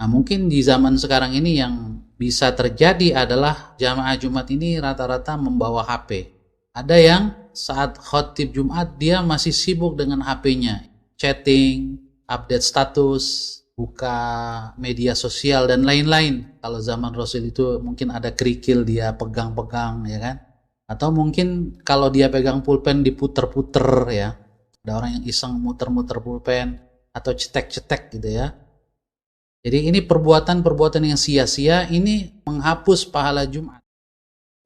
Nah, mungkin di zaman sekarang ini yang bisa terjadi adalah jamaah Jumat ini rata-rata membawa HP. Ada yang saat khotib Jumat dia masih sibuk dengan HP-nya, chatting, update status, buka media sosial dan lain-lain. Kalau zaman Rasul itu mungkin ada kerikil dia pegang-pegang, ya kan? Atau mungkin kalau dia pegang pulpen diputer-puter, ya. Ada orang yang iseng muter-muter pulpen atau cetek-cetek gitu ya. Jadi ini perbuatan-perbuatan yang sia-sia, ini menghapus pahala Jumat.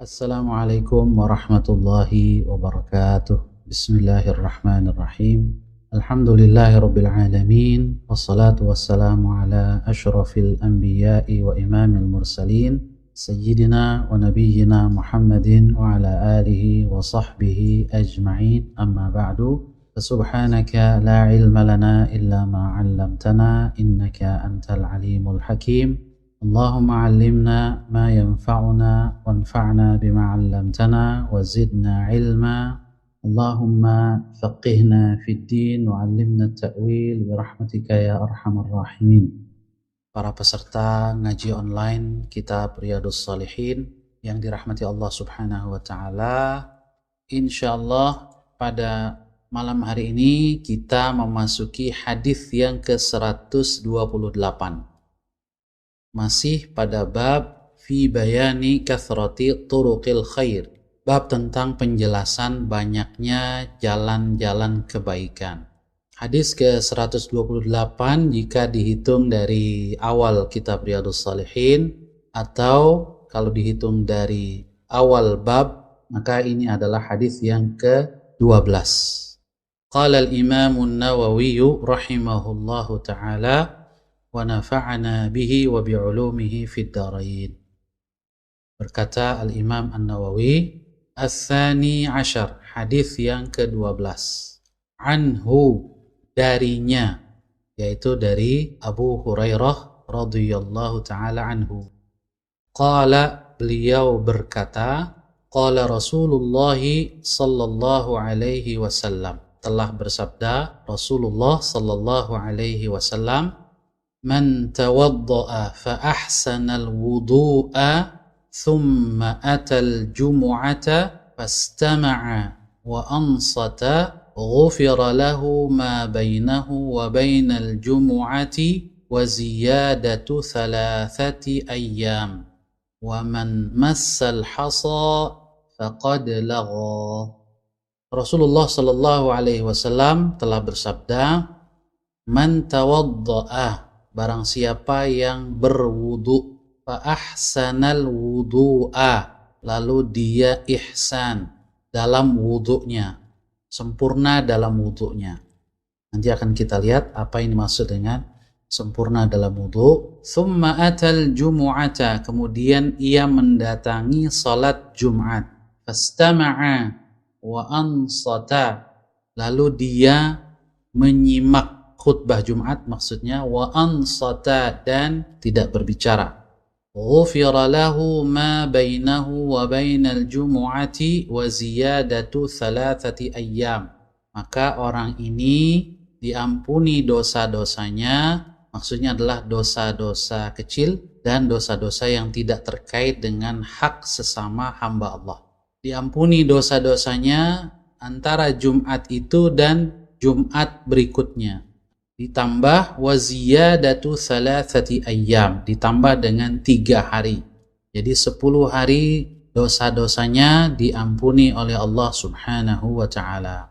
Assalamualaikum warahmatullahi wabarakatuh. Bismillahirrahmanirrahim. Alhamdulillahirabbil alamin. Wassalatu wassalamu ala asyrafil anbiya'i wa imamil mursalin, sayyidina wa nabiyyina Muhammadin wa ala alihi wa sahbihi ajma'in. Amma ba'du. Subhanaka la ilma lana illa ma 'allamtana innaka antal alimul hakim. Allahumma 'allimna ma yanfa'una wanfa'na bima 'allamtana wa zidna ilma. Allahumma faqihna fid din wa 'allimna at-ta'wil bi rahmatika ya arhamar rahimin. Para peserta ngaji online kitab Riyadhus Shalihin yang dirahmati Allah Subhanahu wa taala, insyaallah pada malam hari ini kita memasuki hadis yang ke-128. Masih pada bab fi bayani kathrati turuqil khair. Bab tentang penjelasan banyaknya jalan-jalan kebaikan. Hadis ke-128 jika dihitung dari awal kitab Riyadhus Shalihin, atau kalau dihitung dari awal bab, maka ini adalah hadis yang ke-12. Qala al-Imam an-Nawawi rahimahullahu ta'ala wa nafa'ana bihi wa bi'ulumihi fid dharain. Berkata al-Imam an-Nawawi, Ats-Tsani Asyar, hadis yang ke-12. Anhu, darinya, yaitu dari Abu Hurairah radhiyallahu ta'ala anhu. Qala, beliau berkata, qala Rasulullah sallallahu alaihi wasallam, telah bersabda Rasulullah sallallahu alaihi wasallam, man tawadda'a fa ahsana al-wudu'a thumma atal jumu'ata fastama'a wa ansata ghufira lahu ma bainahu wa bainal jumu'ati wa ziyadatu thalathati ayyam wa man massal hasa faqad lagha. Rasulullah sallallahu alaihi wasallam telah bersabda, man tawadda'a, barang siapa yang berwudu, fa ahsanal wudu'a, lalu dia ihsan dalam wudunya, sempurna dalam wudunya. Nanti akan kita lihat apa yang dimaksud dengan sempurna dalam wudu. Thumma atal jumu'ata, kemudian ia mendatangi salat Jumat. Fastama'a wa ansata, lalu dia menyimak khutbah Jumat, maksudnya wa ansata, dan tidak berbicara. Ghufira lahu ma bainahu wa bainal jumu'ati wa ziyadatu thalathati ayyam, maka orang ini diampuni dosa-dosanya, maksudnya adalah dosa-dosa kecil dan dosa-dosa yang tidak terkait dengan hak sesama hamba Allah. Diampuni dosa-dosanya antara Jumat itu dan Jumat berikutnya. Ditambah waziyadatu thalathati ayyam, ditambah dengan 3 hari. Jadi 10 hari dosa-dosanya diampuni oleh Allah Subhanahu wa ta'ala.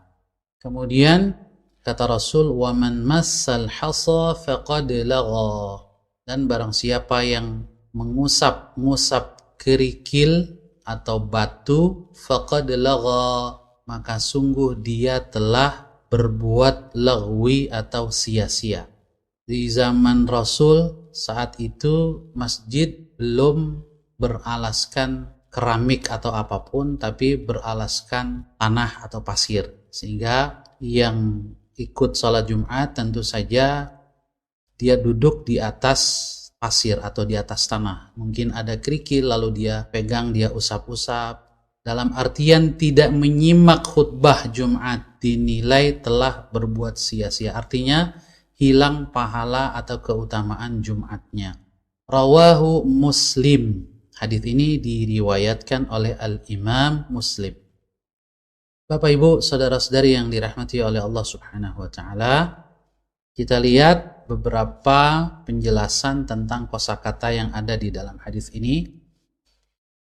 Kemudian kata Rasul, wa man massal hasa faqad lagha, dan barang siapa yang mengusap kerikil atau batu, faqad lagha, maka sungguh dia telah berbuat lagwi atau sia-sia. Di zaman Rasul saat itu masjid belum beralaskan keramik atau apapun, tapi beralaskan tanah atau pasir, sehingga yang ikut salat Jumat tentu saja dia duduk di atas pasir atau di atas tanah. Mungkin ada kerikil lalu dia pegang, dia usap-usap. Dalam artian tidak menyimak khutbah Jumat dinilai telah berbuat sia-sia. Artinya hilang pahala atau keutamaan Jumatnya. Rawahu Muslim. Hadis ini diriwayatkan oleh Al-Imam Muslim. Bapak Ibu, saudara-saudari yang dirahmati oleh Allah Subhanahu wa taala, kita lihat beberapa penjelasan tentang kosakata yang ada di dalam hadis ini.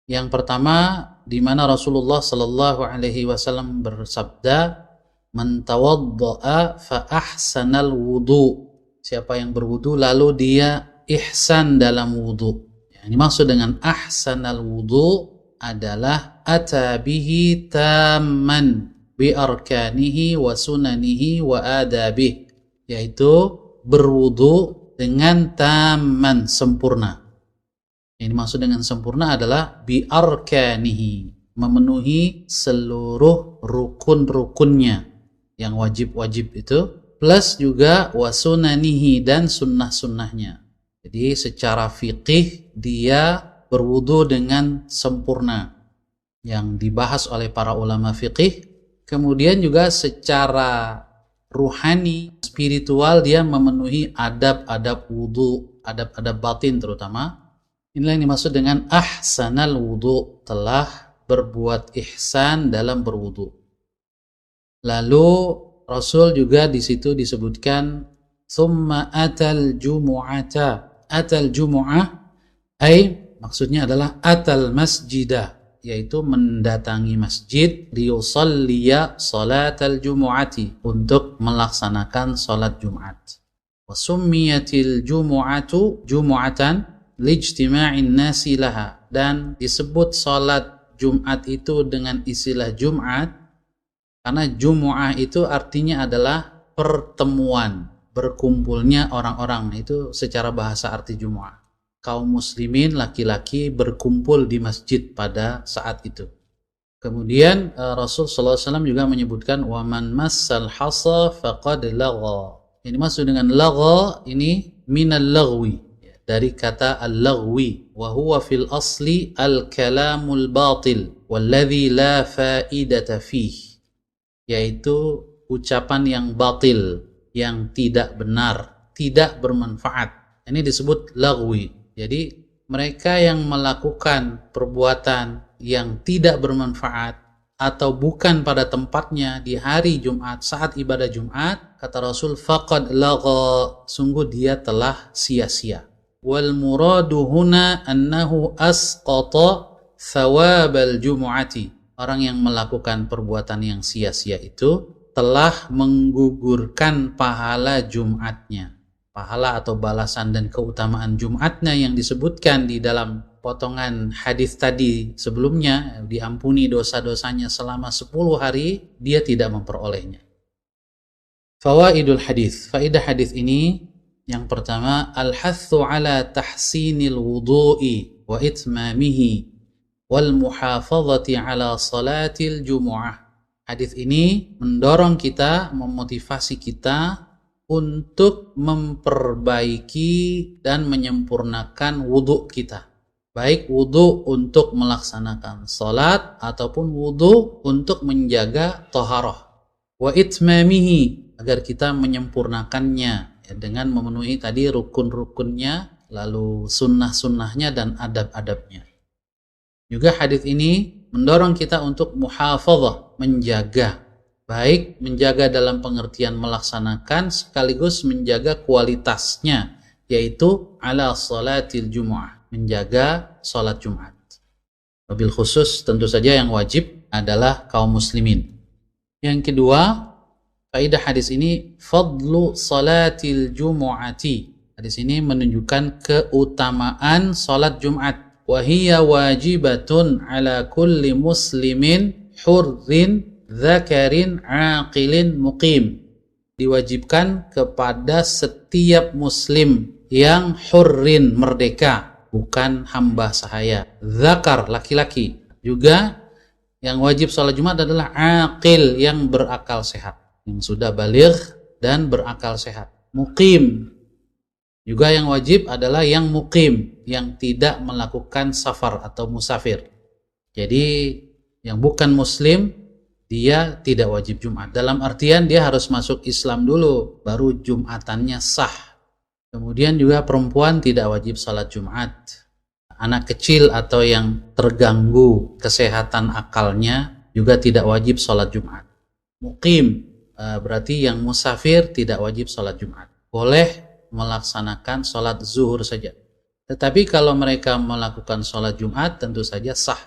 Yang pertama, di mana Rasulullah sallallahu alaihi wasallam bersabda, "Man tawaddaa fa ahsanal wudu." Siapa yang berwudu lalu dia ihsan dalam wudu. Yang dimaksud dengan ahsanal wudu adalah atabihi tamman bi arkanihi wa sunanihi wa adabih, yaitu berwudu dengan tamman, sempurna. Yang dimaksud dengan sempurna adalah bi arkanihi, memenuhi seluruh rukun-rukunnya yang wajib-wajib itu, plus juga wa sunanihi, dan sunnah-sunnahnya. Jadi secara fiqih dia berwudu dengan sempurna yang dibahas oleh para ulama fiqih. Kemudian juga secara ruhani, spiritual, dia memenuhi adab-adab wudu, adab-adab batin terutama. Inilah yang dimaksud dengan ahsanal wudu, telah berbuat ihsan dalam berwudu. Lalu Rasul juga di situ disebutkan summa atal jumu'ata. Atal jumu'ah ay maksudnya adalah atal masjidah, yaitu mendatangi masjid, liyusalliya salatal jumu'ati, untuk melaksanakan salat Jumat. Wa summiyatil jumu'atu jumu'atan lijtima'in nasi laha, dan disebut salat Jumat itu dengan istilah Jumat karena Jumu'ah itu artinya adalah pertemuan, berkumpulnya orang-orang. Itu secara bahasa arti Jumu'ah. Kaum muslimin laki-laki berkumpul di masjid pada saat itu. Kemudian Rasul SAW juga menyebutkan waman massal hasa faqad lagha. Ini maksud dengan lagha ini minal lagwi, dari kata al-lagwi, wa huwa fil asli al-kalamul batil walladhi la faidata fih, yaitu ucapan yang batil, yang tidak benar, tidak bermanfaat. Ini disebut lagwi. Jadi mereka yang melakukan perbuatan yang tidak bermanfaat atau bukan pada tempatnya di hari Jumat saat ibadah Jumat, kata Rasul, faqad lagha, sungguh dia telah sia-sia. Wal muradu huna annahu asqata thawabal jumu'ati. Orang yang melakukan perbuatan yang sia-sia itu telah menggugurkan pahala Jumatnya. Pahala atau balasan dan keutamaan Jumatnya yang disebutkan di dalam potongan hadis tadi sebelumnya, diampuni dosa-dosanya selama 10 hari, dia tidak memperolehnya. Fawaidul hadis. Faidah hadis ini yang pertama, al-hathu ala tahsinil wudu'i wa itmamihi wal muhafazati ala salatil jumu'ah. Hadis ini mendorong kita, memotivasi kita untuk memperbaiki dan menyempurnakan wudhu kita. Baik wudhu untuk melaksanakan salat ataupun wudhu untuk menjaga taharah. Wa itmamihi, agar kita menyempurnakannya ya, dengan memenuhi tadi rukun-rukunnya, lalu sunnah-sunnahnya dan adab-adabnya. Juga hadis ini mendorong kita untuk muhafazah, menjaga. Baik menjaga dalam pengertian melaksanakan sekaligus menjaga kualitasnya, yaitu ala salatil jumu'ah, menjaga salat Jumat. Wabil khusus tentu saja yang wajib adalah kaum muslimin. Yang kedua, faedah hadis ini fadlu salatil jumu'ati. Hadis ini menunjukkan keutamaan salat Jumat. Wa hiya wajibatun ala kulli muslimin hurrin dzakarin aqilin muqim. Diwajibkan kepada setiap muslim yang hurrin, merdeka, bukan hamba sahaya. Dzakar, laki-laki. Juga yang wajib sholat Jumat adalah aqil, yang berakal sehat, yang sudah baligh dan berakal sehat. Muqim, juga yang wajib adalah yang muqim, yang tidak melakukan safar atau musafir. Jadi yang bukan muslim dia tidak wajib Jumat. Dalam artian dia harus masuk Islam dulu, baru Jumatannya sah. Kemudian juga perempuan tidak wajib sholat Jumat. Anak kecil atau yang terganggu kesehatan akalnya juga tidak wajib sholat Jumat. Muqim, berarti yang musafir tidak wajib sholat Jumat. Boleh melaksanakan sholat zuhur saja. Tetapi kalau mereka melakukan sholat Jumat tentu saja sah.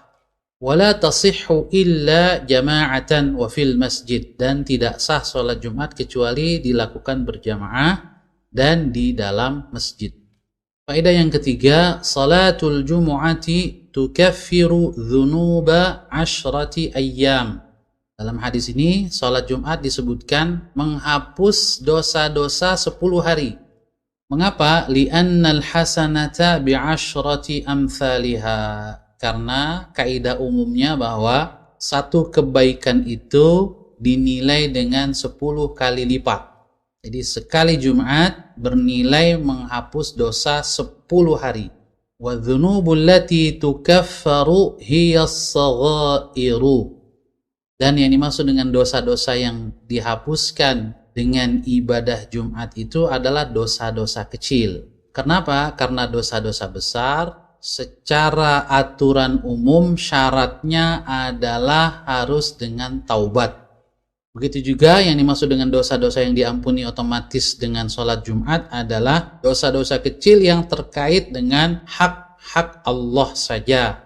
Wala tasihhu illa jama'atan wa fil masjid, dan tidak sah sholat Jumat kecuali dilakukan berjamaah dan di dalam masjid. Faedah yang ketiga, salatul jumu'ati tukaffiru dhunuba 10 ayyam. Dalam hadis ini sholat Jumat disebutkan menghapus dosa-dosa 10 hari. Mengapa? Li'annal hasanata bi'ashrati amthaliha. Karena kaidah umumnya bahwa satu kebaikan itu dinilai dengan 10 kali lipat. Jadi sekali Jumat bernilai menghapus dosa 10 hari. Wa dzunubul lati tukaffaru hiya as-saghairu. Dan yang dimaksud dengan dosa-dosa yang dihapuskan dengan ibadah Jumat itu adalah dosa-dosa kecil. Kenapa? Karena dosa-dosa besar secara aturan umum syaratnya adalah harus dengan taubat. Begitu juga yang dimaksud dengan dosa-dosa yang diampuni otomatis dengan sholat Jumat adalah dosa-dosa kecil yang terkait dengan hak-hak Allah saja.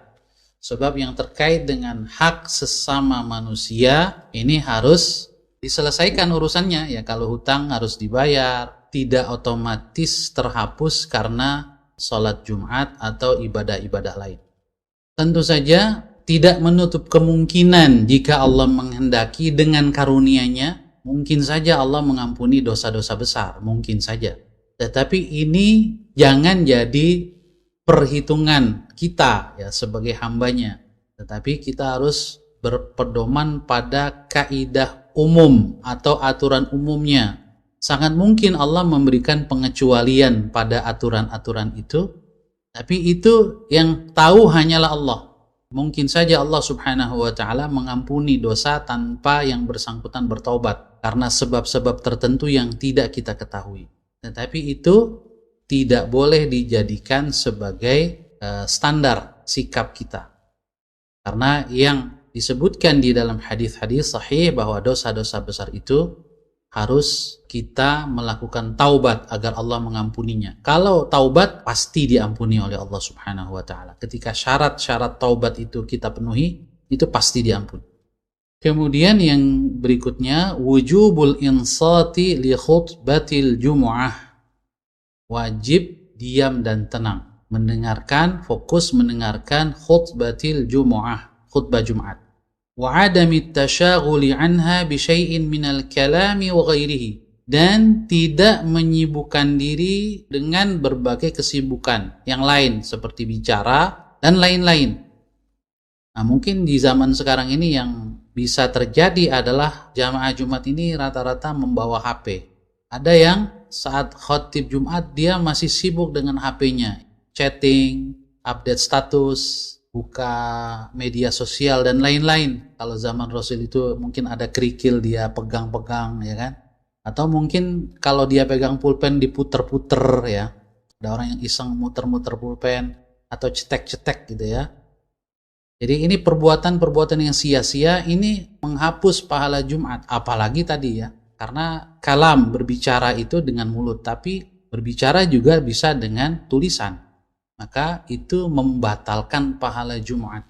Sebab yang terkait dengan hak sesama manusia ini harus diselesaikan urusannya. Ya, kalau hutang harus dibayar, tidak otomatis terhapus karena sholat Jumat atau ibadah-ibadah lain. Tentu saja tidak menutup kemungkinan jika Allah menghendaki dengan karunia-Nya, mungkin saja Allah mengampuni dosa-dosa besar, mungkin saja. Tetapi ini jangan jadi perhitungan kita ya sebagai hambanya. Tetapi kita harus berpedoman pada kaidah umum atau aturan umumnya. Sangat mungkin Allah memberikan pengecualian pada aturan-aturan itu, tapi itu yang tahu hanyalah Allah. Mungkin saja Allah Subhanahu wa ta'ala mengampuni dosa tanpa yang bersangkutan bertaubat karena sebab-sebab tertentu yang tidak kita ketahui. Tetapi itu tidak boleh dijadikan sebagai standar sikap kita. Karena yang disebutkan di dalam hadis-hadis sahih bahwa dosa-dosa besar itu harus kita melakukan taubat agar Allah mengampuninya. Kalau taubat pasti diampuni oleh Allah Subhanahu wa ta'ala. Ketika syarat-syarat taubat itu kita penuhi, itu pasti diampuni. Kemudian yang berikutnya, wujubul insati li khutbatil jumu'ah. Wajib diam dan tenang, mendengarkan, fokus mendengarkan khutbatil jumu'ah, khutbah Jumat. Wa adami tasyaghuli anha bi syai'in minal kalami wa ghairihi, dan tidak menyibukkan diri dengan berbagai kesibukan yang lain seperti bicara dan lain-lain. Nah, mungkin di zaman sekarang ini yang bisa terjadi adalah jamaah Jumat ini rata-rata membawa HP. Ada yang saat khotib Jumat dia masih sibuk dengan HP-nya, chatting, update status, buka media sosial dan lain-lain. Kalau zaman Rasul itu mungkin ada kerikil dia pegang-pegang, ya kan? Atau mungkin kalau dia pegang pulpen diputer-puter, ya. Ada orang yang iseng muter-muter pulpen atau cetek-cetek gitu ya. Jadi ini perbuatan-perbuatan yang sia-sia, ini menghapus pahala Jumat. Apalagi tadi ya, karena kalam berbicara itu dengan mulut, tapi berbicara juga bisa dengan tulisan. Maka itu membatalkan pahala Jumat.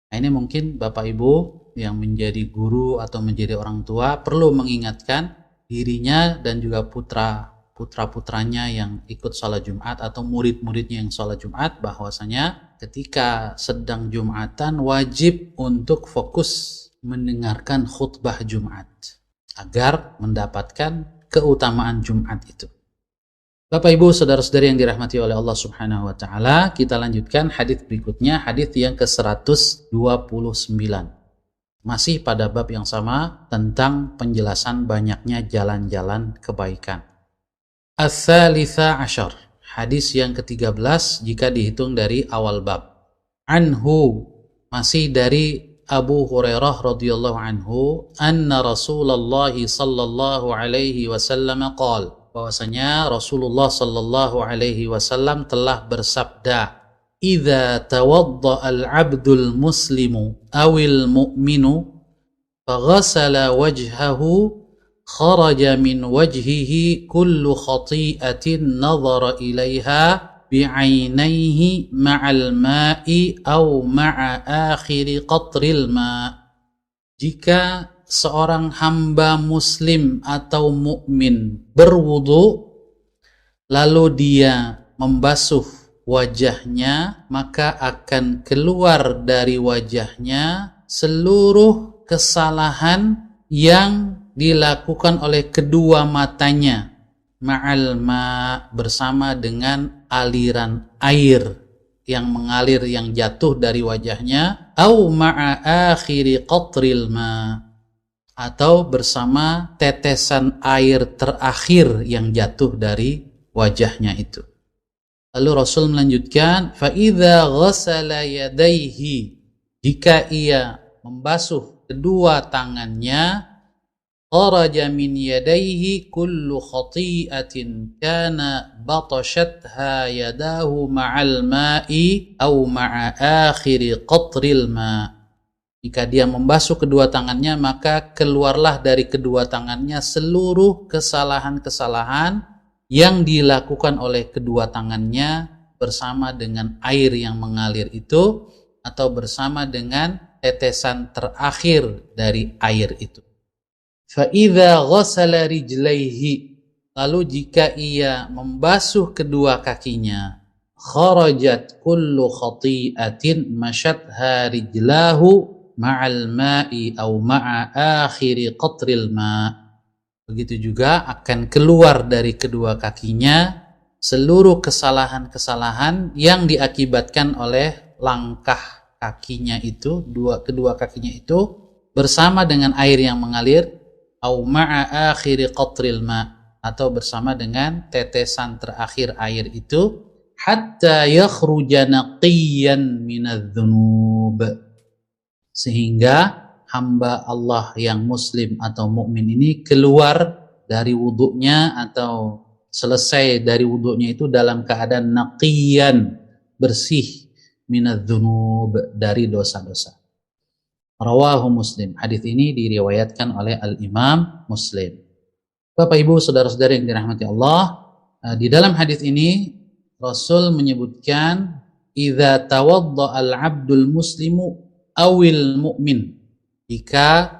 Nah, ini mungkin Bapak Ibu yang menjadi guru atau menjadi orang tua perlu mengingatkan dirinya dan juga putra-putranya yang ikut sholat Jumat atau murid-muridnya yang sholat Jumat, bahwasanya ketika sedang Jumatan wajib untuk fokus mendengarkan khutbah Jumat agar mendapatkan keutamaan Jumat itu. Bapak Ibu saudara-saudari yang dirahmati oleh Allah Subhanahu wa taala, kita lanjutkan hadis berikutnya, hadis yang ke-129. Masih pada bab yang sama tentang penjelasan banyaknya jalan-jalan kebaikan. Ats-tsalitsa asyar, hadis yang ke-13 jika dihitung dari awal bab. Anhu, masih dari Abu Hurairah radhiyallahu anhu, anna Rasulullah sallallahu alaihi wasallam qala, bahwasanya Rasulullah sallallahu alaihi wasallam telah bersabda, "Idza tawadda al-'abdul muslimu awil mu'minu faghasala wajhahu kharaja min wajhihi kullu khati'atin nadhara ilaiha bi'ainaihi ma'al ma'i aw ma'a akhiri qatril ma'." Jika seorang hamba muslim atau mukmin berwudu lalu dia membasuh wajahnya, maka akan keluar dari wajahnya seluruh kesalahan yang dilakukan oleh kedua matanya, ma'al ma, bersama dengan aliran air yang mengalir, yang jatuh dari wajahnya, au ma'a akhiri qatril ma, atau bersama tetesan air terakhir yang jatuh dari wajahnya itu. Lalu Rasul melanjutkan, fa idza ghassala yadayhi, jika ia membasuh kedua tangannya, kharaja min yadayhi kullu khati'atin kana batashatha yadahu ma'al ma'i aw ma'a akhiri qatril ma'. Jika dia membasuh kedua tangannya, maka keluarlah dari kedua tangannya seluruh kesalahan-kesalahan yang dilakukan oleh kedua tangannya bersama dengan air yang mengalir itu, atau bersama dengan tetesan terakhir dari air itu. Fa'idha ghasala rijlaihi, lalu jika ia membasuh kedua kakinya, kharajat kullu khati'atin masyatha rijlahu ma'al ma'i aw ma'a akhiri qatril ma'. Begitu juga akan keluar dari kedua kakinya seluruh kesalahan-kesalahan yang diakibatkan oleh langkah kakinya itu, kedua kakinya itu, bersama dengan air yang mengalir, au ma'a akhiri qatril ma, atau bersama dengan tetesan terakhir air itu, hatta yakhruja naqiyan minadz-dzunub, sehingga hamba Allah yang muslim atau mukmin ini keluar dari wudunya atau selesai dari wudunya itu dalam keadaan naqiyan, bersih, minadz-dzunub, dari dosa-dosa. Rawahu Muslim. Hadis ini diriwayatkan oleh Al-Imam Muslim. Bapak Ibu saudara-saudari yang dirahmati Allah, di dalam hadis ini Rasul menyebutkan idza tawadda al-'abdul muslimu awil mu'min, jika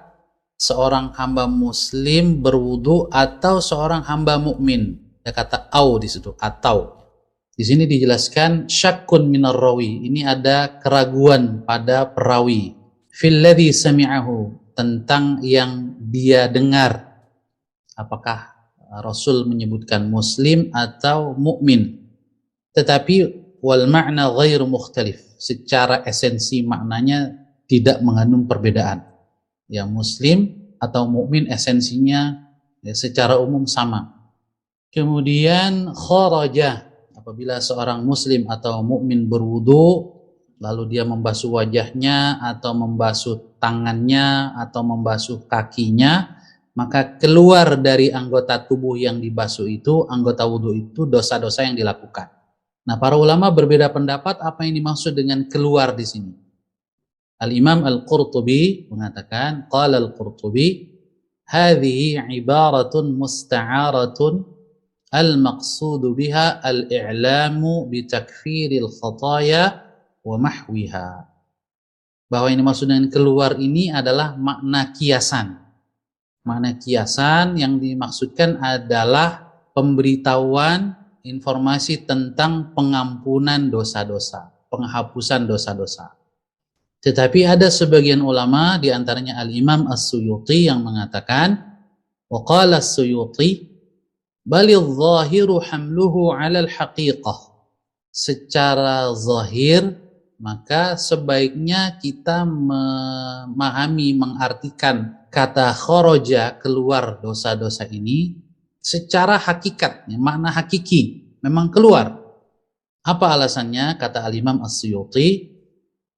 seorang hamba muslim berwudu atau seorang hamba mukmin. Ada kata au di situ, atau. Di sini dijelaskan syakkun minar rawi, ini ada keraguan pada perawi. Fil ladzi sami'ahu, tentang yang dia dengar, apakah Rasul menyebutkan muslim atau mukmin. Tetapi wal ma'na ghairu mukhtalif, secara esensi maknanya tidak mengandung perbedaan. Yang muslim atau mukmin esensinya secara umum sama. Kemudian kharaja, apabila seorang muslim atau mukmin berwudu lalu dia membasuh wajahnya atau membasuh tangannya atau membasuh kakinya, maka keluar dari anggota tubuh yang dibasuh itu, anggota wudu itu, dosa-dosa yang dilakukan. Nah, para ulama berbeda pendapat apa yang dimaksud dengan keluar di sini. Al-Imam Al-Qurtubi mengatakan, qala Al-Qurtubi, hadhihi ibaratun musta'aratun al-maqsudu biha al-i'lamu bitakfiril khataya wa mahwiha. Bahwa ini maksud dengan keluar ini adalah makna kiasan. Makna kiasan yang dimaksudkan adalah pemberitahuan informasi tentang pengampunan dosa-dosa, penghapusan dosa-dosa. Tetapi ada sebagian ulama, di antaranya Al-Imam As-Suyuti, yang mengatakan, wa qala As-Suyuti, balil zahiru hamluhu 'ala al-haqiqah. Secara zahir, maka sebaiknya kita memahami, mengartikan kata kharaja, keluar dosa-dosa ini, secara hakikat, makna hakiki, memang keluar. Apa alasannya? Kata Al-Imam As-Suyuti,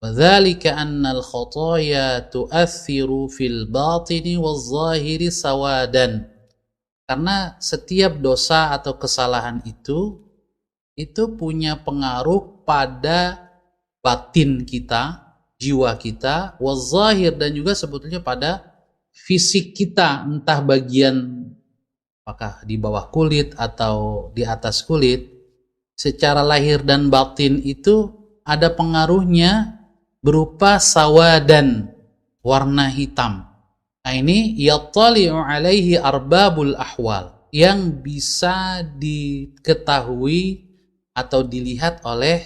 Wadzalika annal khotoya tu'athiru fil batini waz zahiri sawadan. Karena setiap dosa atau kesalahan itu punya pengaruh pada batin kita, jiwa kita, waz zahir, dan juga sebetulnya pada fisik kita, entah bagian apakah di bawah kulit atau di atas kulit. Secara lahir dan batin itu ada pengaruhnya berupa sawadan, warna hitam. Nah ini yattali'u alaihi arbabul ahwal, yang bisa diketahui atau dilihat oleh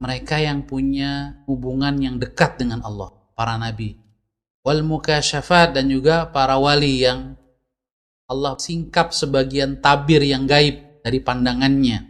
mereka yang punya hubungan yang dekat dengan Allah, para nabi. Wal mukasyafat, dan juga para wali yang Allah singkap sebagian tabir yang gaib dari pandangannya.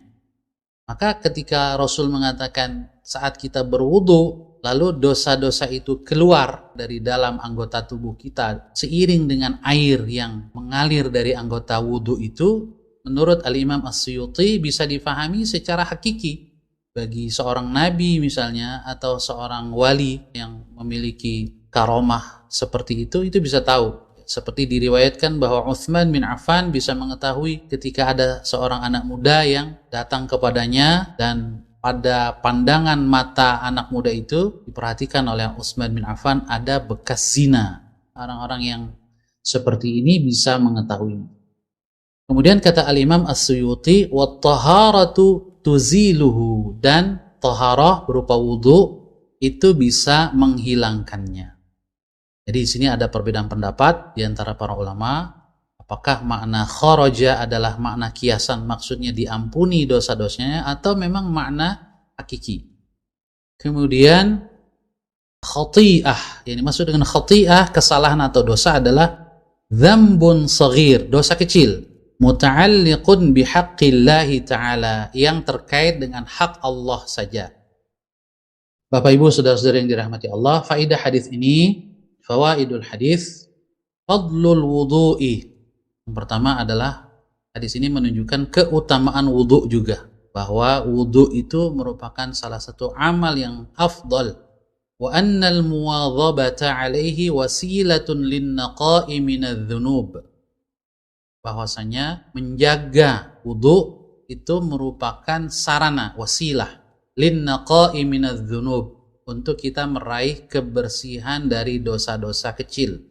Maka ketika Rasul mengatakan saat kita berwudu lalu dosa-dosa itu keluar dari dalam anggota tubuh kita seiring dengan air yang mengalir dari anggota wudu itu, menurut Al-Imam As-Suyuti bisa difahami secara hakiki. Bagi seorang nabi misalnya atau seorang wali yang memiliki karomah seperti itu bisa tahu. Seperti diriwayatkan bahwa Utsman bin Affan bisa mengetahui ketika ada seorang anak muda yang datang kepadanya, dan pada pandangan mata anak muda itu diperhatikan oleh Utsman bin Affan ada bekas zina. Orang-orang yang seperti ini bisa mengetahui. Kemudian kata Al-Imam As-Suyuti, wat-taharatu tuziluhu, dan taharah berupa wudu itu bisa menghilangkannya. Jadi di sini ada perbedaan pendapat di antara para ulama, apakah makna kharaja adalah makna kiasan, maksudnya diampuni dosa-dosanya, atau memang makna hakiki. Kemudian khati'ah, yang dimaksud dengan khati'ah, kesalahan atau dosa, adalah dzambun shaghir, dosa kecil, muta'alliqun bihaqqillahi ta'ala, yang terkait dengan hak Allah saja. Bapak Ibu saudara-saudara yang dirahmati Allah, faedah hadis ini, fawaidul hadis, fadlul wudu'i. Yang pertama adalah hadis ini menunjukkan keutamaan wudu juga, bahwa wudu itu merupakan salah satu amal yang afdal, wa annal muwadhabata alaihi wasilatun linnaqa'i minadz-dzunub, bahwasanya menjaga wudu itu merupakan sarana, wasilah, linnaqa'i minadz-dzunub, untuk kita meraih kebersihan dari dosa-dosa kecil.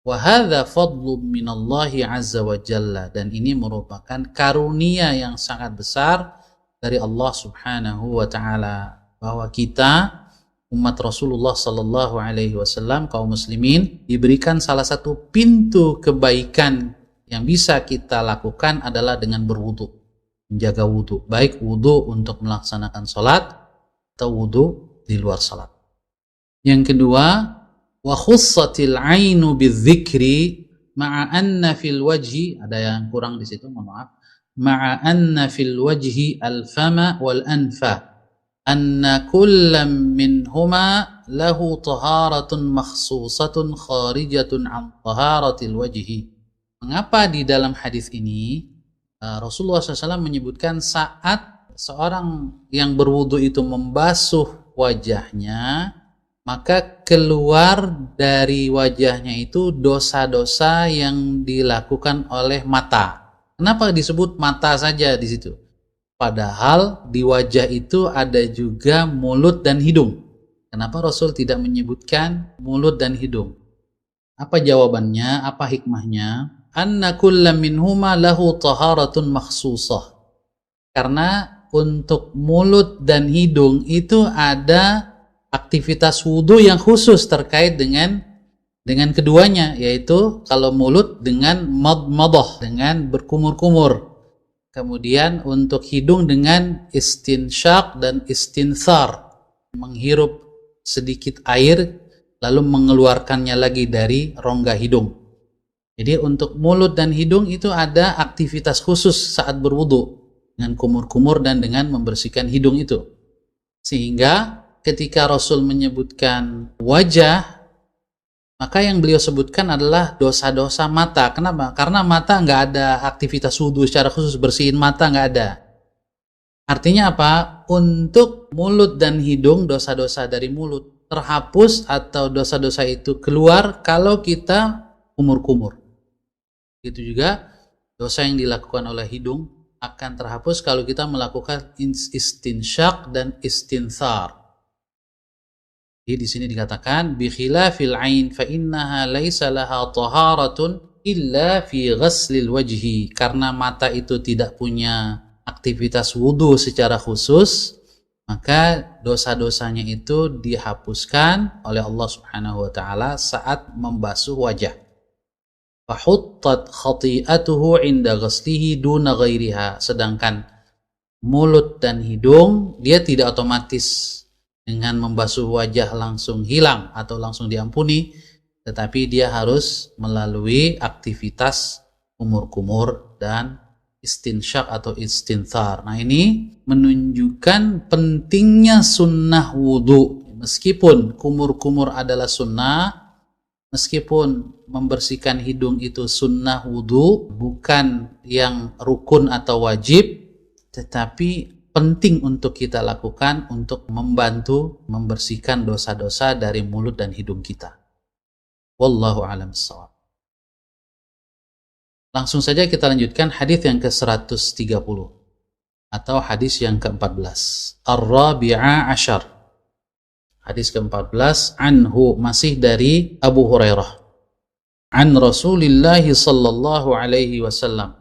Wa hadza fadlun minallahi azza wa jalla, dan ini merupakan karunia yang sangat besar dari Allah Subhanahu wa taala, bahwa kita umat Rasulullah sallallahu alaihi wasallam, kaum muslimin, diberikan salah satu pintu kebaikan yang bisa kita lakukan adalah dengan berwudu, menjaga wudu, baik wudu untuk melaksanakan salat atau wudu di luar salat. Yang kedua, wa khussatil ainu bidzikri ma'a anna fil wajhi, ada yang kurang di situ, mohon maaf, ma'a anna fil wajhi al fama wal anfa, anna kullam minhuma lahu taharatun makhsusatun kharijatun an taharatil wajhi. Mengapa di dalam hadis ini Rasulullah SAW menyebutkan saat seorang yang berwudu itu membasuh wajahnya, maka keluar dari wajahnya itu dosa-dosa yang dilakukan oleh mata. Kenapa disebut mata saja di situ? Padahal di wajah itu ada juga mulut dan hidung. Kenapa Rasul tidak menyebutkan mulut dan hidung? Apa jawabannya? Apa hikmahnya? Anna kulla minhuma lahu taharatun makhsusah. Karena untuk mulut dan hidung itu ada aktivitas wudu yang khusus terkait dengan keduanya, yaitu kalau mulut dengan madmadah, dengan berkumur-kumur. Kemudian untuk hidung dengan istinsyaq dan istinthar, menghirup sedikit air lalu mengeluarkannya lagi dari rongga hidung. Jadi untuk mulut dan hidung itu ada aktivitas khusus saat berwudu, dengan kumur-kumur dan dengan membersihkan hidung itu. Sehingga ketika Rasul menyebutkan wajah, maka yang beliau sebutkan adalah dosa-dosa mata. Kenapa? Karena mata nggak ada aktivitas wudu secara khusus, bersihin mata nggak ada. Artinya apa? Untuk mulut dan hidung, dosa-dosa dari mulut terhapus atau dosa-dosa itu keluar kalau kita kumur-kumur. Itu juga dosa yang dilakukan oleh hidung akan terhapus kalau kita melakukan istinsyak dan istinthar. Jadi di sini dikatakan bi khilafil ain fa innaha laisa laha taharatun illa fi ghaslil wajhi, karena mata itu tidak punya aktivitas wudu secara khusus, maka dosa-dosanya itu dihapuskan oleh Allah Subhanahu wa taala saat membasuh wajah. Fahuttat khati'atuhu 'inda ghaslihi duna ghairiha, sedangkan mulut dan hidung dia tidak otomatis dengan membasuh wajah langsung hilang atau langsung diampuni, tetapi dia harus melalui aktivitas kumur-kumur dan istinsyak atau istinthar. Nah, ini menunjukkan pentingnya sunnah wudu. Meskipun kumur-kumur adalah sunnah, meskipun membersihkan hidung itu sunnah wudu, bukan yang rukun atau wajib, tetapi penting untuk kita lakukan untuk membantu membersihkan dosa-dosa dari mulut dan hidung kita. Wallahu a'lam bishawab. Langsung saja kita lanjutkan hadis yang ke-130 atau hadis yang ke-14. Ar-rabi'a asyar. Hadis ke-14, anhu, masih dari Abu Hurairah. An Rasulillah sallallahu alaihi wasallam.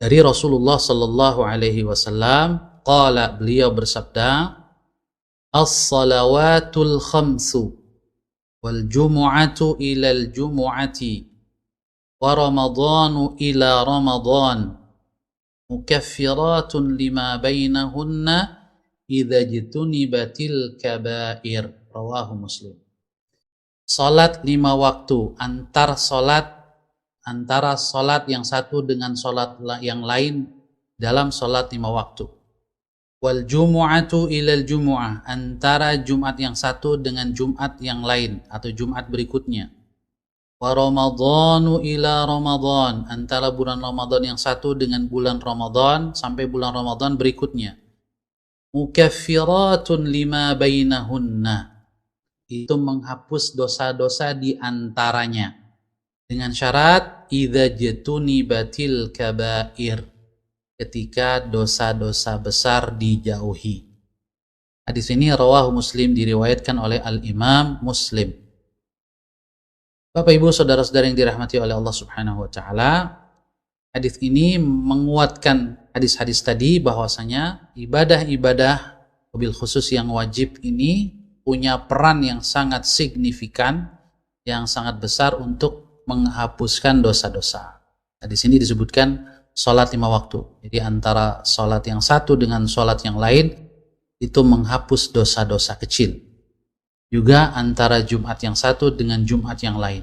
Dari Rasulullah sallallahu alaihi wasallam, qala, beliau bersabda, as-salawatul khamsu wal jumu'atu ilal jumu'ati wa ramadhanu ila ramadhan mukaffiratun lima bainahunna idza jtunibatil kaba'ir. Rawahu Muslim. Salat 5 waktu, antara salat yang satu dengan salat yang lain dalam salat 5 waktu. Wal jumu'atu ilal jumu'ah, antara Jumat yang satu dengan Jumat yang lain atau Jumat berikutnya. Wa ramadhanu ila ramadhan, antara bulan Ramadan yang satu dengan bulan Ramadan sampai bulan Ramadan berikutnya. Mukaffiratun lima bainahunna, itu menghapus dosa-dosa di antaranya, dengan syarat idza jtunibatil kaba'ir, ketika dosa-dosa besar dijauhi. Hadis ini rawahu Muslim, diriwayatkan oleh Al-Imam Muslim. Bapak Ibu saudara-saudara yang dirahmati oleh Allah Subhanahu wa taala, hadis ini menguatkan hadis-hadis tadi bahwasanya ibadah-ibadah wabil khusus yang wajib ini punya peran yang sangat signifikan, yang sangat besar untuk menghapuskan dosa-dosa. Nah, di sini disebutkan sholat 5 waktu. Jadi antara sholat yang satu dengan sholat yang lain itu menghapus dosa-dosa kecil. Juga antara Jumat yang satu dengan Jumat yang lain.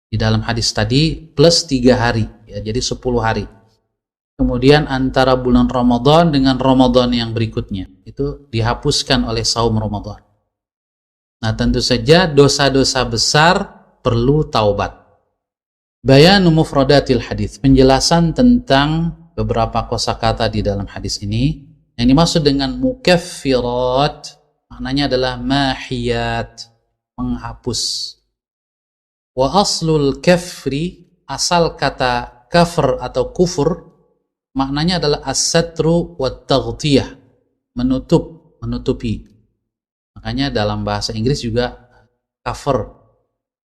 Di dalam hadis tadi plus 3 hari, ya, jadi 10 hari. Kemudian antara bulan Ramadan dengan Ramadan yang berikutnya itu dihapuskan oleh saum Ramadan. Nah, tentu saja dosa-dosa besar perlu taubat. Bayanu mufradatil hadis, penjelasan tentang beberapa kosakata di dalam hadis ini. Yang dimaksud dengan mukaffirat maknanya adalah mahiyat, menghapus. Wa aslul kafri, asal kata kafir atau kufur, maknanya adalah as-satru wa taghtiyah, menutupi. Makanya dalam bahasa Inggris juga cover,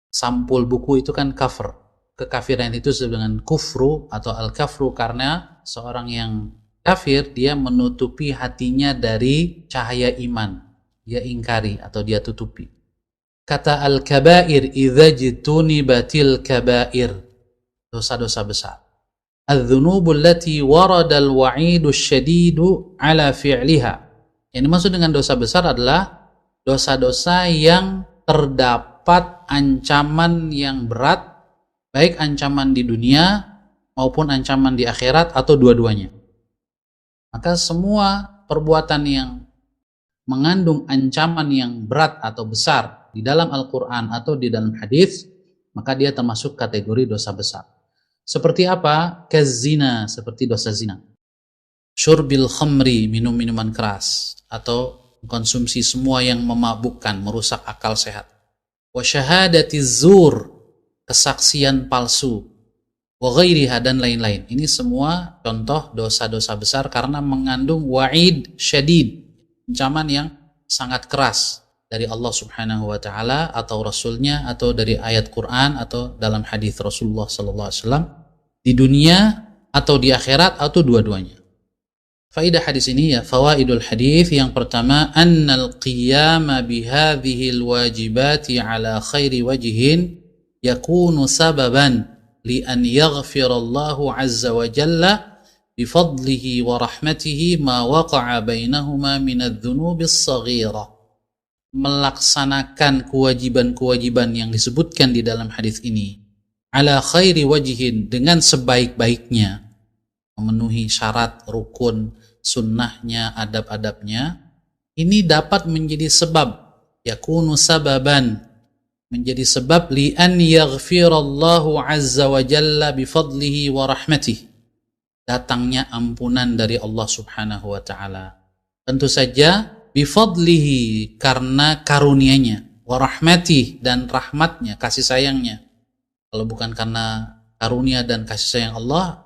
sampul buku itu kan cover. Kekafiran itu disebut dengan kufru atau al-kafru, karena seorang yang kafir dia menutupi hatinya dari cahaya iman, dia ingkari atau dia tutupi. Kata al-kabair, idza jtunibatil kabair, dosa-dosa besar. Adz-dzunubul lati warada al-wa'idu syadidu ala fi'liha. Yang dimaksud dengan dosa besar adalah dosa-dosa yang terdapat ancaman yang berat, baik ancaman di dunia maupun ancaman di akhirat atau dua-duanya. Maka semua perbuatan yang mengandung ancaman yang berat atau besar di dalam Al-Quran atau di dalam hadis, maka dia termasuk kategori dosa besar. Seperti apa? Kazina, seperti dosa zina. Syurbil khamri, minum minuman keras, atau mengkonsumsi semua yang memabukkan, merusak akal sehat. Wa syahadatiz zur, kesaksian palsu. Wa ghairiha, dan lain-lain. Ini semua contoh dosa-dosa besar karena mengandung wa'id syadid, ancaman yang sangat keras dari Allah Subhanahu wa taala atau Rasulnya atau dari ayat Quran atau dalam hadis Rasulullah sallallahu alaihi wasallam, di dunia atau di akhirat atau dua-duanya. Faidah hadis ini, ya, fawaidul hadis. Yang pertama, annal qiyama bihadhil wajibati ala khairi wajhin yakunu sababan li an yaghfirallahu azza wa jalla bifadlihi wa rahmatihi ma waqa'a bainahuma minadh-dhunubis saghirah. Melaksanakan kewajiban-kewajiban yang disebutkan di dalam hadis ini ala khairi wajhin, dengan sebaik-baiknya, memenuhi syarat, rukun, sunnahnya, adab-adabnya, ini dapat menjadi sebab, yakunu sababan, menjadi sebab li an yaghfirallahu azza wa jalla bifadlihi wa rahmatih, datangnya ampunan dari Allah Subhanahu wa taala. Tentu saja bifadlihi, karena karunia-Nya, wa rahmatih, dan rahmatnya, kasih sayangnya. Kalau bukan karena karunia dan kasih sayang Allah,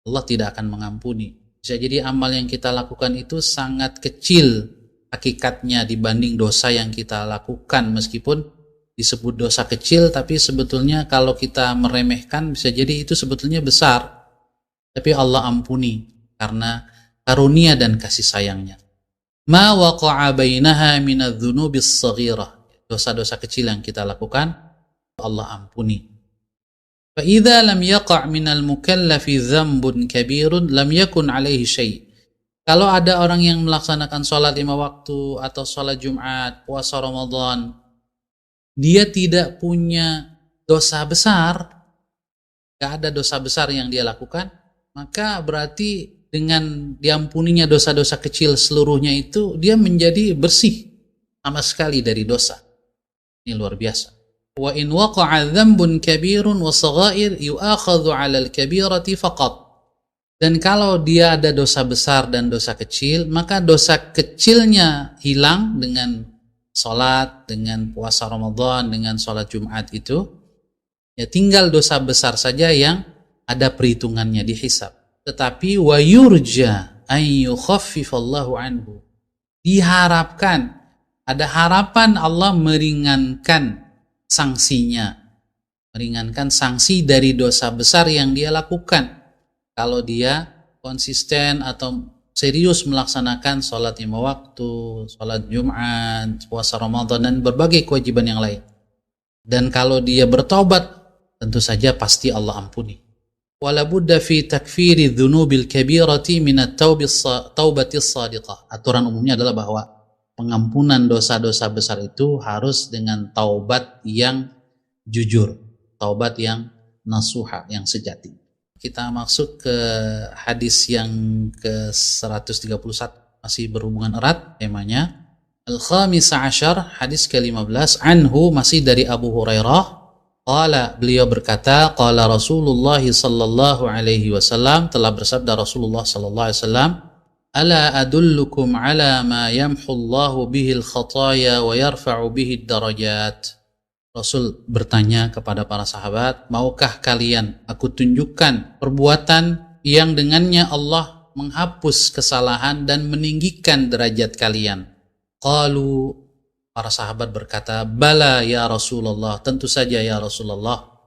Allah tidak akan mengampuni. Bisa jadi amal yang kita lakukan itu sangat kecil hakikatnya dibanding dosa yang kita lakukan, meskipun disebut dosa kecil, tapi sebetulnya kalau kita meremehkan bisa jadi itu sebetulnya besar. Tapi Allah ampuni karena karunia dan kasih sayangnya. Ma waqa'a bainaha minadh-dhunubis saghirah, dosa-dosa kecil yang kita lakukan Allah ampuni. فَإِذَا لَمْ يَقَعْ مِنَ الْمُكَلَّفِ ذَنْبٌ كَبِيرٌ لَمْ يَكُنْ عَلَيْهِ شَيْءٍ. Kalau ada orang yang melaksanakan sholat 5 waktu atau sholat Jumat, puasa Ramadan, dia tidak punya dosa besar, gak ada dosa besar yang dia lakukan, maka berarti dengan diampuninya dosa-dosa kecil seluruhnya itu, dia menjadi bersih sama sekali dari dosa. Ini luar biasa. Wa in waqa'a dhanbun kabirun wa saghair yu'akhadhu 'ala al-kabirati faqat. Dan kalau dia ada dosa besar dan dosa kecil, maka dosa kecilnya hilang dengan salat, dengan puasa Ramadan, dengan salat Jumat itu. Ya, tinggal dosa besar saja yang ada perhitungannya, dihisab. Tetapi wa yurja an yukhaffifallahu anhu. Diharapkan, ada harapan Allah meringankan sanksinya, meringankan sanksi dari dosa besar yang dia lakukan kalau dia konsisten atau serius melaksanakan sholat 5 waktu, sholat Jumat, puasa Ramadan, dan berbagai kewajiban yang lain. Dan kalau dia bertobat, tentu saja pasti Allah ampuni. Wala budda fi takfiri dzunubil kabirati min at-taubatis shadiqah. Aturan umumnya adalah bahwa pengampunan dosa-dosa besar itu harus dengan taubat yang jujur, taubat yang nasuha, yang sejati. Kita masuk ke hadis yang ke-131, masih berhubungan erat temanya. Al-Khamisa Ashar, hadis ke-15, anhu, masih dari Abu Hurairah. Qala, beliau berkata, qala Rasulullah sallallahu alaihi wasallam, telah bersabda Rasulullah sallallahu alaihi wasallam, ala adullukum ala ma yamhullahu bihil khataya wa yarfa'u bihid darajat. Rasul bertanya kepada para sahabat, maukah kalian aku tunjukkan perbuatan yang dengannya Allah menghapus kesalahan dan meninggikan derajat kalian? Qalu, para sahabat berkata, bala ya Rasulullah, tentu saja ya Rasulullah.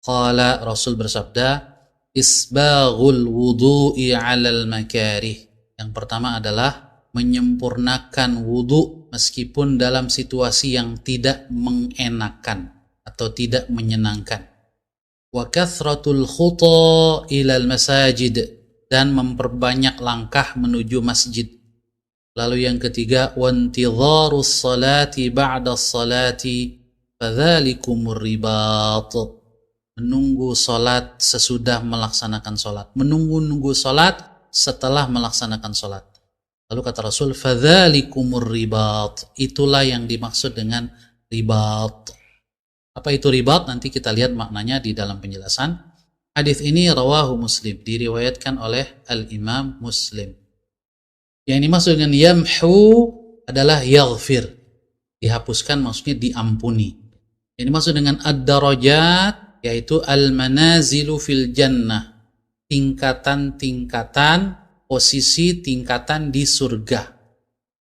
Qala, Rasul bersabda, isbaghul wudu'i 'alal makarih. Yang pertama adalah menyempurnakan wudu meskipun dalam situasi yang tidak mengenakan atau tidak menyenangkan. Wa kathratul khuta ilal masajid, dan memperbanyak langkah menuju masjid. Lalu yang ketiga, wantidharus salati ba'da salati fadzalikumur ribat. Menunggu salat sesudah melaksanakan salat. Menunggu salat setelah melaksanakan sholat. Lalu kata Rasul, fadzalikumur ribat, itulah yang dimaksud dengan ribat. Apa itu ribat? Nanti kita lihat maknanya di dalam penjelasan. Hadis ini rawahu Muslim, diriwayatkan oleh Al-Imam Muslim. Yang dimaksud dengan yamhu adalah yaghfir. Dihapuskan maksudnya diampuni. Ini maksud dengan ad-darajat yaitu al-manazilu fil jannah. Tingkatan-tingkatan, posisi tingkatan di surga.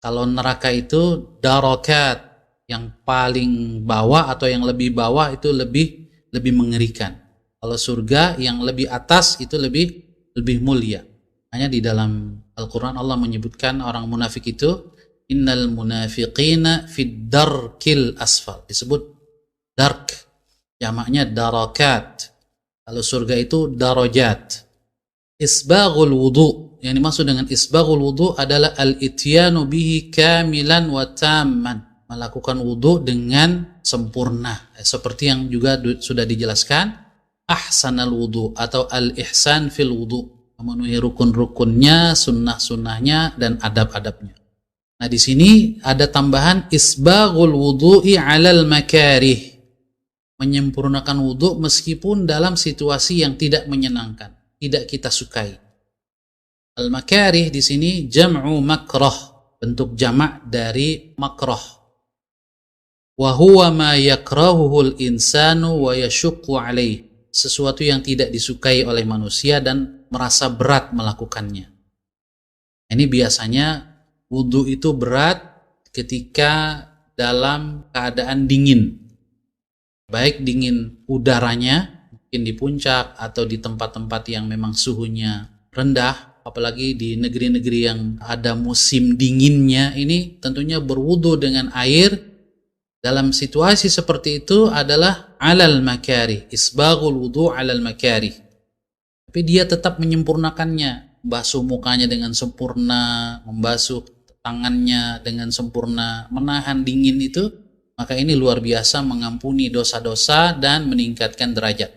Kalau neraka itu darakat, yang paling bawah atau yang lebih bawah itu lebih mengerikan. Kalau surga yang lebih atas itu lebih mulia. Hanya di dalam Al-Quran Allah menyebutkan orang munafik itu innal munafiqina fid darkil asfal. Disebut dark, jamaknya darakat. Kalau surga itu darajat. Isbaghul wudu, yang dimaksud dengan isbaghul wudu adalah al-ityanu bihi kamilan wa tamman, melakukan wudu dengan sempurna, seperti yang juga sudah dijelaskan, ahsanal wudu atau al-ihsan fil wudu, memenuhi rukun-rukunnya, sunnah-sunnahnya dan adab-adabnya. Nah, di sini ada tambahan isbaghul wudu'i 'alal makarih, menyempurnakan wudu meskipun dalam situasi yang tidak menyenangkan, tidak kita sukai. Al-makarih di sini jam'u makrah, bentuk jamak dari makrah. Wa huwa ma yakrahuhul insanu wa yashukku alaih, sesuatu yang tidak disukai oleh manusia dan merasa berat melakukannya. Ini biasanya wudu itu berat ketika dalam keadaan dingin, baik dingin udaranya mungkin di puncak atau di tempat-tempat yang memang suhunya rendah, apalagi di negeri-negeri yang ada musim dinginnya. Ini tentunya berwudu dengan air dalam situasi seperti itu adalah alal makarih, isbaghul wudu alal makarih. Tapi dia tetap menyempurnakannya, membasuh mukanya dengan sempurna, membasuh tangannya dengan sempurna, menahan dingin itu, maka ini luar biasa mengampuni dosa-dosa dan meningkatkan derajat.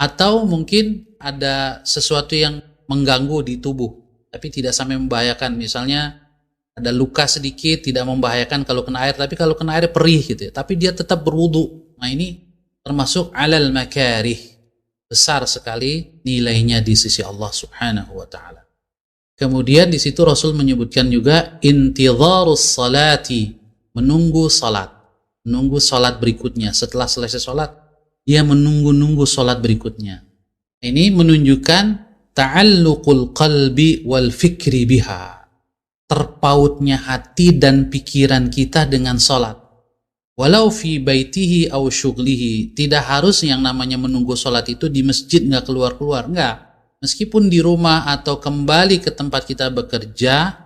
Atau mungkin ada sesuatu yang mengganggu di tubuh, tapi tidak sampai membahayakan. Misalnya ada luka sedikit, tidak membahayakan kalau kena air, tapi kalau kena air perih gitu ya, tapi dia tetap berwudu. Nah, ini termasuk alal makarih. Besar sekali nilainya di sisi Allah Subhanahu wa taala. Kemudian di situ Rasul menyebutkan juga intidharus salati, menunggu salat. Menunggu salat berikutnya. Setelah selesai salat, dia menunggu salat berikutnya. Ini menunjukkan ta'alluqul qalbi wal fikri biha, terpautnya hati dan pikiran kita dengan salat. Walau fi baitihi aw syughlihi, tidak harus yang namanya menunggu salat itu di masjid, nggak keluar-keluar, enggak. Meskipun di rumah atau kembali ke tempat kita bekerja,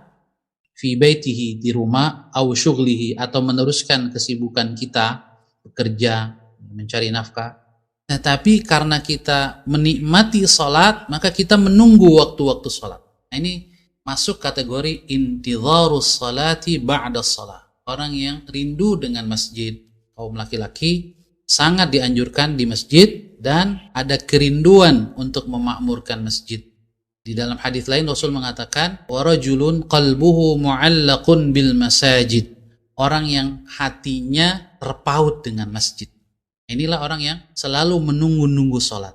fi baitihi, di rumah, aw syughlihi, atau meneruskan kesibukan kita bekerja, mencari nafkah. Nah, tapi karena kita menikmati salat, maka kita menunggu waktu-waktu salat. Nah, ini masuk kategori intidharus salati ba'da salat. Orang yang rindu dengan masjid, kaum laki-laki sangat dianjurkan di masjid dan ada kerinduan untuk memakmurkan masjid. Di dalam hadis lain Rasul mengatakan, wa rajulun qalbuhu mu'allaqun bil masajid, orang yang hatinya terpaut dengan masjid. Inilah orang yang selalu menunggu-nunggu salat.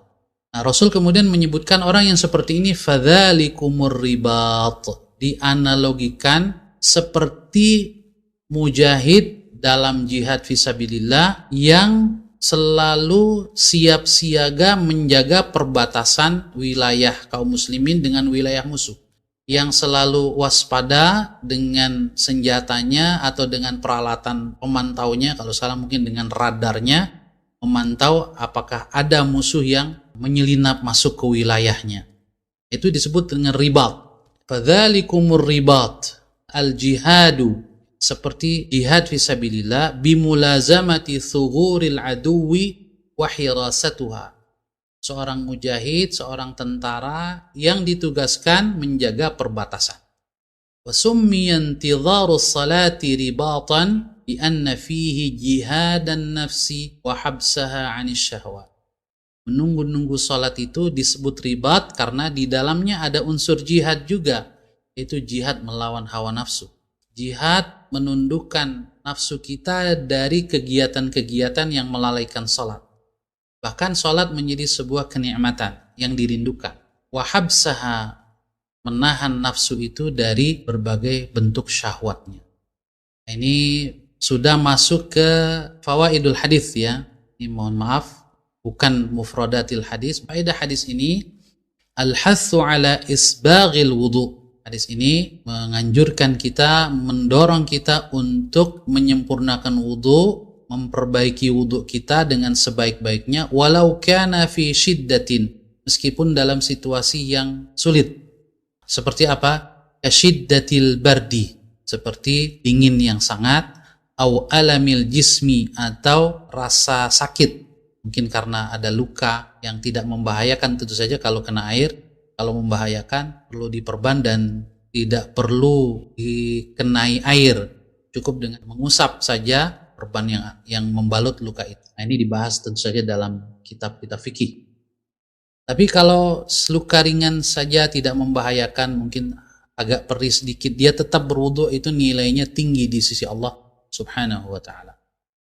Nah, Rasul kemudian menyebutkan orang yang seperti ini fadzalikumur ribat, dianalogikan seperti mujahid dalam jihad fisabilillah yang selalu siap siaga menjaga perbatasan wilayah kaum muslimin dengan wilayah musuh, yang selalu waspada dengan senjatanya atau dengan peralatan pemantaunya, kalau salah mungkin dengan radarnya, memantau apakah ada musuh yang menyelinap masuk ke wilayahnya. Itu disebut dengan ribat. Fadzalikumur ribat, al-jihadu, seperti jihad fisabilillah, bimulazamati thuguril aduwi wa hirasatuha. Seorang mujahid, seorang tentara yang ditugaskan menjaga perbatasan. Wa summiya intidharus salati ribatan bi anna fihi jihadan nafsi wa habsaha 'anil syahwat. Menunggu-nunggu salat itu disebut ribat karena di dalamnya ada unsur jihad juga, yaitu jihad melawan hawa nafsu. Jihad menundukkan nafsu kita dari kegiatan-kegiatan yang melalaikan salat. Bahkan salat menjadi sebuah kenikmatan yang dirindukan. Wa habsaha, menahan nafsu itu dari berbagai bentuk syahwatnya. Ini sudah masuk ke fawaidul hadis ya. Ini mohon maaf, bukan mufradatil hadis. Faedah hadis ini al-hathu ala isbaghil wudu. Hadis ini menganjurkan kita, mendorong kita untuk menyempurnakan wudu, memperbaiki wudu kita dengan sebaik-baiknya, walau kana fi syiddatin, meskipun dalam situasi yang sulit. Seperti apa? Kasyiddatil bardi, seperti dingin yang sangat, au alamil jismi, atau rasa sakit, mungkin karena ada luka yang tidak membahayakan. Tentu saja kalau kena air, kalau membahayakan perlu diperban dan tidak perlu dikenai air, cukup dengan mengusap saja perban yang membalut luka itu. Nah, ini dibahas tentu saja dalam kitab-kitab fikih. Tapi kalau luka ringan saja tidak membahayakan, mungkin agak perih sedikit, dia tetap berwudu, itu nilainya tinggi di sisi Allah Subhanahu wa taala.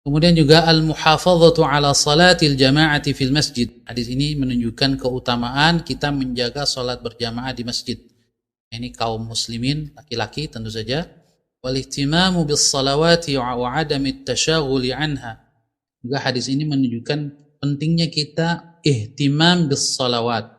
Kemudian juga al-muhafadzatu ala salatil jama'ati fil masjid. Hadis ini menunjukkan keutamaan kita menjaga salat berjamaah di masjid. Ini kaum muslimin laki-laki tentu saja. Wal ihtimamu bis salawati wa adami tasyaghuli anha. Juga hadis ini menunjukkan pentingnya kita ihtimam bis salawat.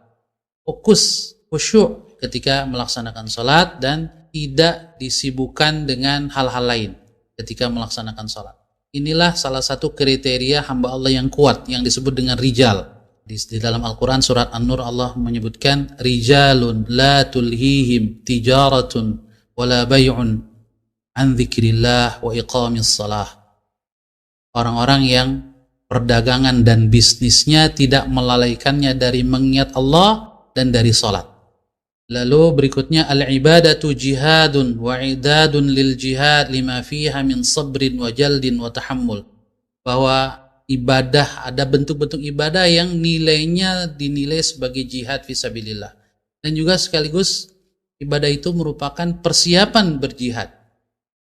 Fokus, khusyuk ketika melaksanakan salat dan tidak disibukkan dengan hal-hal lain ketika melaksanakan salat. Inilah salah satu kriteria hamba Allah yang kuat, yang disebut dengan rijal. Di dalam Al-Quran surat An-Nur Allah menyebutkan rijalun la tulhihim tijaratun wala bay'un an dzikrillah wa iqamis salah. Orang-orang yang perdagangan dan bisnisnya tidak melalaikannya dari mengingat Allah dan dari salat. Lalu berikutnya al-ibadatu jihadun wa idadun lil jihad lima fiha min sabrin wa jaldin wa tahammul. Bahwa ibadah, ada bentuk-bentuk ibadah yang nilainya dinilai sebagai jihad fisabilillah. Dan juga sekaligus ibadah itu merupakan persiapan berjihad.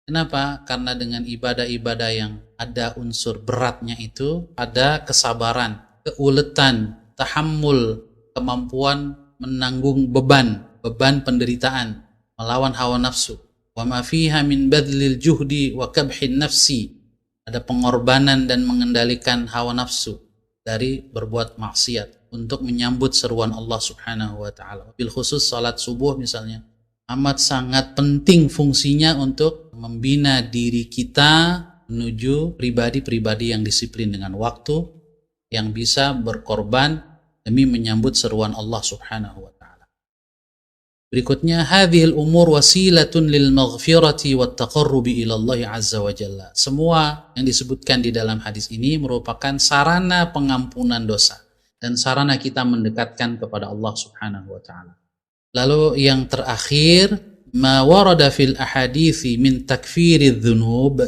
Kenapa? Karena dengan ibadah-ibadah yang ada unsur beratnya itu ada kesabaran, keuletan, tahammul, kemampuan menanggung beban penderitaan, melawan hawa nafsu. Wa ma fiha min badlil juhdi wa kabhin nafsi. Ada pengorbanan dan mengendalikan hawa nafsu dari berbuat maksiat untuk menyambut seruan Allah Subhanahu wa taala. Bil khusus salat subuh misalnya, amat sangat penting fungsinya untuk membina diri kita menuju pribadi-pribadi yang disiplin dengan waktu, yang bisa berkorban demi menyambut seruan Allah Subhanahu wa taala. Berikutnya, hadhil umur wasilatun lil maghfirati wat taqarrubi ila Allah azza wa jalla. Semua yang disebutkan di dalam hadis ini merupakan sarana pengampunan dosa dan sarana kita mendekatkan kepada Allah Subhanahu wa taala. Lalu yang terakhir, ma warada fil ahadithi min takfiridz dzunub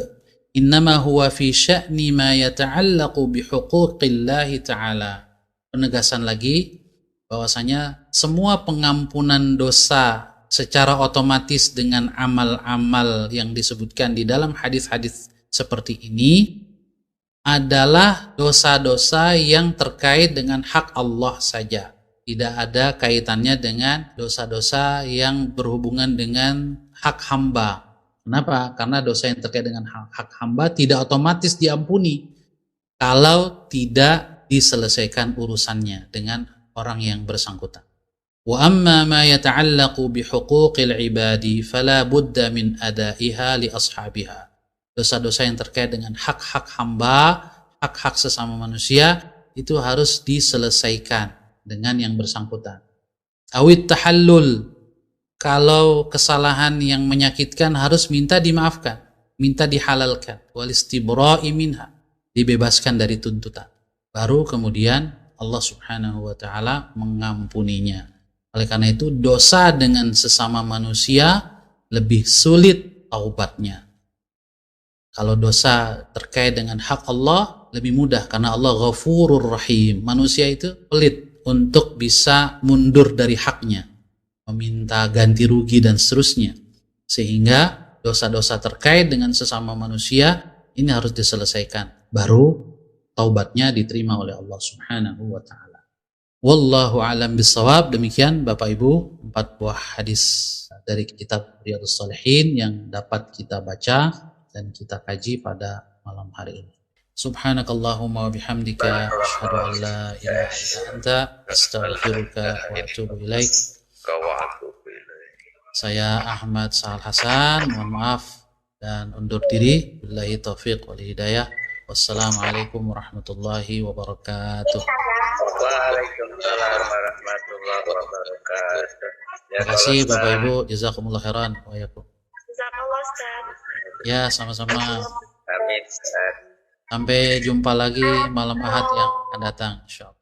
innama huwa fi sya'ni ma yata'allaqu bi huquqillahi ta'ala. Penegasan lagi bahwasanya semua pengampunan dosa secara otomatis dengan amal-amal yang disebutkan di dalam hadis-hadis seperti ini adalah dosa-dosa yang terkait dengan hak Allah saja. Tidak ada kaitannya dengan dosa-dosa yang berhubungan dengan hak hamba. Kenapa? Karena dosa yang terkait dengan hak hamba tidak otomatis diampuni kalau tidak diselesaikan urusannya dengan orang yang bersangkutan. Wa amma ma yata'allaqu bi huquqil ibadi fala budda min adaiha li ashabiha. Dosa-dosa yang terkait dengan hak-hak hamba, hak-hak sesama manusia itu harus diselesaikan dengan yang bersangkutan. Awit tahallul, kalau kesalahan yang menyakitkan harus minta dimaafkan, minta dihalalkan. Wal istibra'i minha, dibebaskan dari tuntutan. Baru kemudian Allah Subhanahu wa taala mengampuninya. Oleh karena itu dosa dengan sesama manusia lebih sulit taubatnya. Kalau dosa terkait dengan hak Allah lebih mudah karena Allah Ghafurur Rahim. Manusia itu pelit untuk bisa mundur dari haknya, meminta ganti rugi dan seterusnya. Sehingga dosa-dosa terkait dengan sesama manusia ini harus diselesaikan. Baru taubatnya diterima oleh Allah Subhanahu wa taala. Wallahu a'lam bissawab. Demikian Bapak Ibu 4 buah hadis dari kitab Riyadhus Shalihin yang dapat kita baca dan kita kaji pada malam hari ini. Subhanakallahumma wa bihamdika asyhadu an la ilaha illa anta astaghfiruka wa atubu ilaik. Saya Ahmad Sahal Hasan, mohon maaf dan undur diri. Billahi taufiq wal hidayah. Wassalamualaikum warahmatullahi wabarakatuh. Waalaikumsalam warahmatullahi wabarakatuh. Terima kasih Bapak Ibu, jazakumullah khairan. Jazakallah Ustaz. Ya, sama-sama. Amin. Sampai jumpa lagi malam Ahad yang akan datang, insyaallah.